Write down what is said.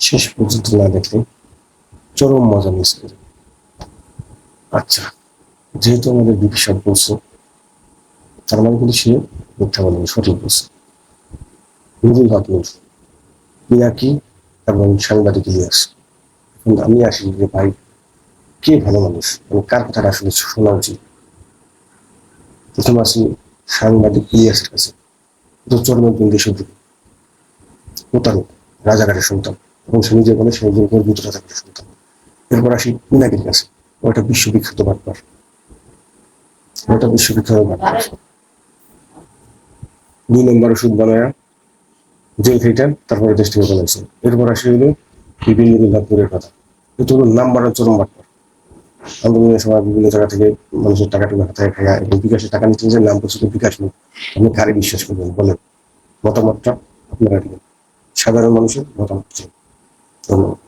শেষ পর্যন্ত না দেখলে চরম মজা মিস করে। আচ্ছা, যেহেতু আমাদের বিপি সব বলছে, তার মানে কিন্তু সে মিথ্যা বলেনি, সঠিক বলছে। নুরুল হক নূর, পিনাকি এবং সাংবাদিক ইলিয়াস। এখন আমি আসি যে ভাই, কে ভালো মানুষ এবং কার কথাটা আসলে শোনা উচিত? প্রথম আসি সাংবাদিক ইলিয়াসের কাছে। তো চরমপন্থী শত্রু, প্রতারক, রাজাঘাটের সন্তান, এবং সে নিজে বলে সে একজন গর্বিত রাজাঘাটের সন্তান। এরপর আসি পিনাকির কাছে। ওটা বিশ্ববিখ্যাত বাটপার, ওটা বিশ্ববিখ্যাত বাটপার। 2 নম্বর ওষুধ বানায়া জেল খেটেন, তারপরে দেশ থেকে বলেছে। এরপর আসি হলো বিভিন্ন নুরুল্লাহপুরের কথা। এটা হলো নাম্বার চরম বাটপার। আন্দোলনের সময় বিভিন্ন জায়গা থেকে মানুষের টাকা টুকা হাতায় খায়া এবং বিকাশের টাকা নিতে যে নাম করছিল বিকাশ মুখ। আপনি কারে বিশ্বাস করবেন বলেন? মতামতটা আপনারা দিবেন, সাধারণ মানুষের মতামত চাই। ধন্যবাদ।